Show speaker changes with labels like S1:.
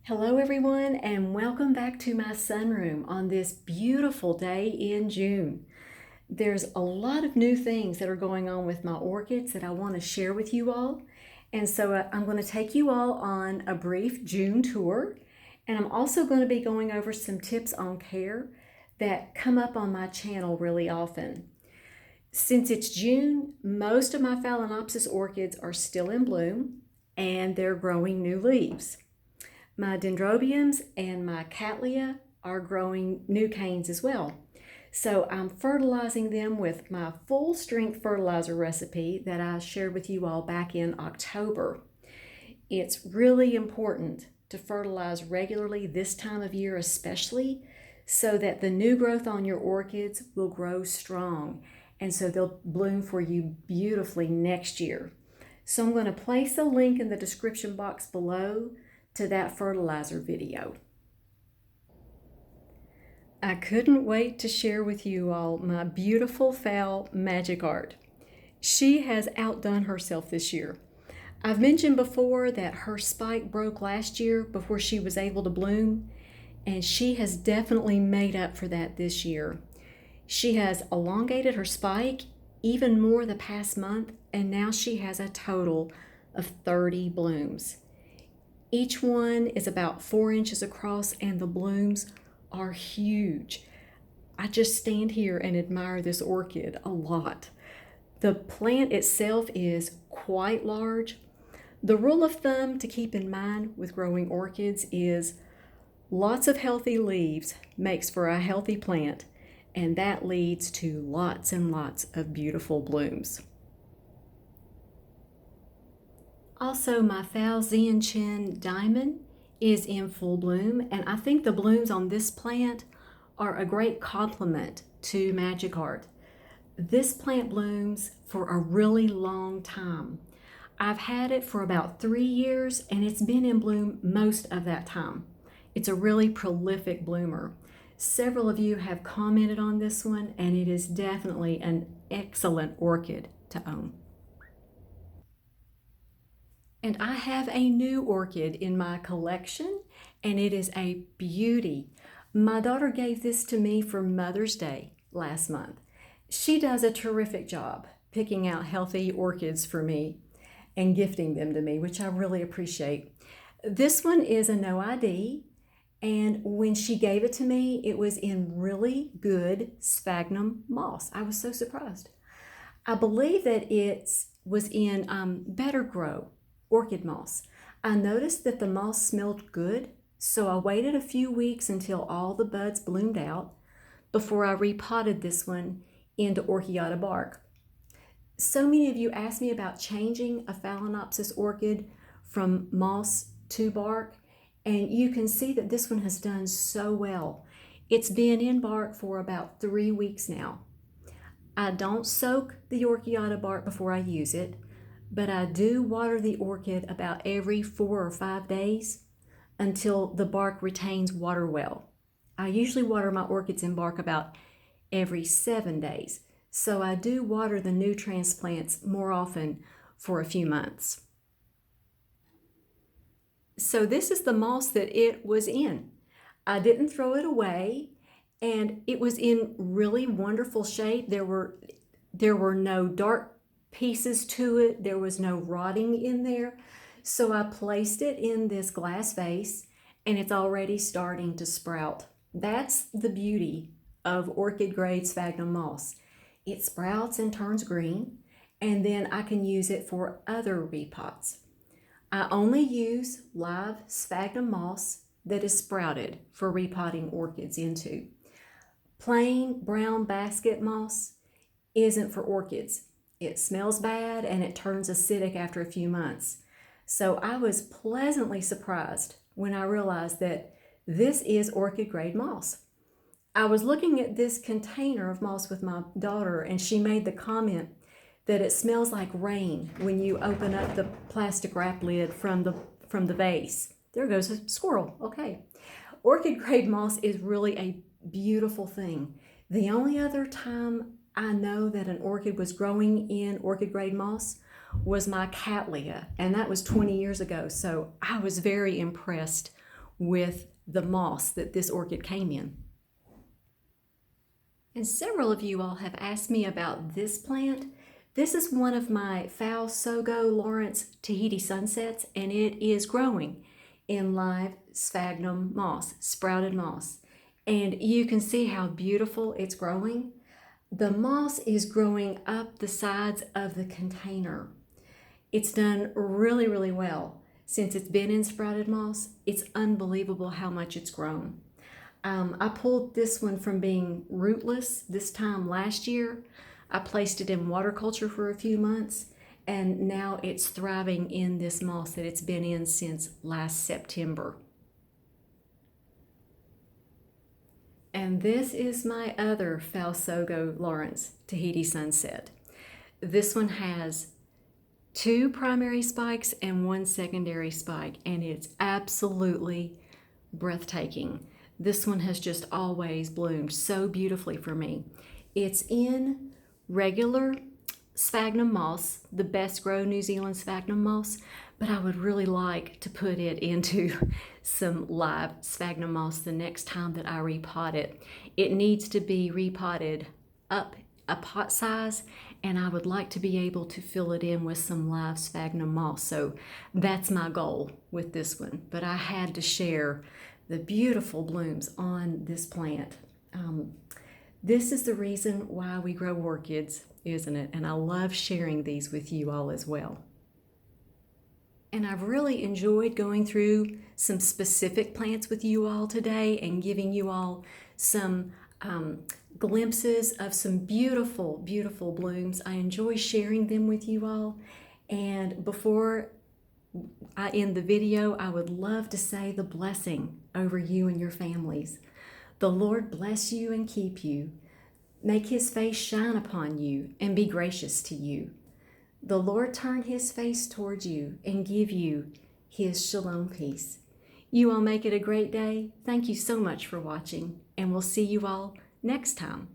S1: Hello everyone and welcome back to my sunroom on this beautiful day in June. There's a lot of new things that are going on with my orchids that I want to share with you all. And so I'm going to take you all on a brief June tour. And I'm also going to be going over some tips on care that come up on my channel really often. Since it's June, most of my Phalenopsis orchids are still in bloom and they're growing new leaves. My dendrobiums and my cattleya are growing new canes as well. So I'm fertilizing them with my full strength fertilizer recipe that I shared with you all back in October. It's really important to fertilize regularly this time of year especially, so that the new growth on your orchids will grow strong and so they'll bloom for you beautifully next year. So I'm going to place a link in the description box below to that fertilizer video. I couldn't wait to share with you all my beautiful Phal magic art. She has outdone herself this year. I've mentioned before that her spike broke last year before she was able to bloom, and she has definitely made up for that this year. She has elongated her spike even more the past month, and now she has a total of 30 blooms. Each one is about 4 inches across and the blooms are huge. I just stand here and admire this orchid a lot. The plant itself is quite large. The rule of thumb to keep in mind with growing orchids is lots of healthy leaves makes for a healthy plant, and that leads to lots and lots of beautiful blooms. Also, my Phal Chen diamond is in full bloom, and I think the blooms on this plant are a great complement to magic art. This plant blooms for a really long time. I've had it for about 3 years and it's been in bloom most of that time. It's a really prolific bloomer. Several of you have commented on this one, and it is definitely an excellent orchid to own. And I have a new orchid in my collection, and it is a beauty. My daughter gave this to me for Mother's Day last month. She does a terrific job picking out healthy orchids for me and gifting them to me, which I really appreciate. This one is a no ID, and when she gave it to me, it was in really good sphagnum moss. I was so surprised. I believe that it was in Better Grow orchid moss. I noticed that the moss smelled good, so I waited a few weeks until all the buds bloomed out before I repotted this one into orchiata bark. So many of you asked me about changing a Phalenopsis orchid from moss to bark, and you can see that this one has done so well. It's been in bark for about 3 weeks now. I don't soak the orchiata bark before I use it, but I do water the orchid about every 4 or 5 days until the bark retains water well. I usually water my orchids in bark about every 7 days, so I do water the new transplants more often for a few months. So this is the moss that it was in. I didn't throw it away, and it was in really wonderful shape. There were no dark pieces to it. There was no rotting in there. So I placed it in this glass vase, and it's already starting to sprout. That's the beauty of orchid grade sphagnum moss. It sprouts and turns green, and then I can use it for other repots. I only use live sphagnum moss that is sprouted for repotting orchids into. Plain brown basket moss isn't for orchids. It smells bad and it turns acidic after a few months. So I was pleasantly surprised when I realized that this is orchid grade moss. I was looking at this container of moss with my daughter, and she made the comment that it smells like rain when you open up the plastic wrap lid from the vase. There goes a squirrel. Okay. Orchid grade moss is really a beautiful thing. The only other time I know that an orchid was growing in orchid grade moss was my cattleya, and that was 20 years ago. So I was very impressed with the moss that this orchid came in. And several of you all have asked me about this plant. This is one of my Phalenopsis Lawrence Tahiti sunsets, and it is growing in live sphagnum moss, sprouted moss. And you can see how beautiful it's growing. The moss is growing up the sides of the container. It's done really, really well. Since it's been in sprouted moss, it's unbelievable how much it's grown. I pulled this one from being rootless this time last year. I placed it in water culture for a few months, and now it's thriving in this moss that it's been in since last September. And this is my other Phalenopsis Lawrence Tahiti sunset. This one has 2 primary spikes and 1 secondary spike, and it's absolutely breathtaking. This one has just always bloomed so beautifully for me. It's in regular sphagnum moss, the best grown New Zealand sphagnum moss, but I would really like to put it into some live sphagnum moss the next time that I repot it. It needs to be repotted up a pot size, and I would like to be able to fill it in with some live sphagnum moss. So that's my goal with this one. But I had to share the beautiful blooms on this plant. This is the reason why we grow orchids, isn't it? And I love sharing these with you all as well. And I've really enjoyed going through some specific plants with you all today and giving you all some glimpses of some beautiful, beautiful blooms. I enjoy sharing them with you all. And before I end the video, I would love to say the blessing over you and your families. The Lord bless you and keep you. Make his face shine upon you and be gracious to you. The Lord turn his face towards you and give you his shalom peace. You all make it a great day. Thank you so much for watching, and we'll see you all next time.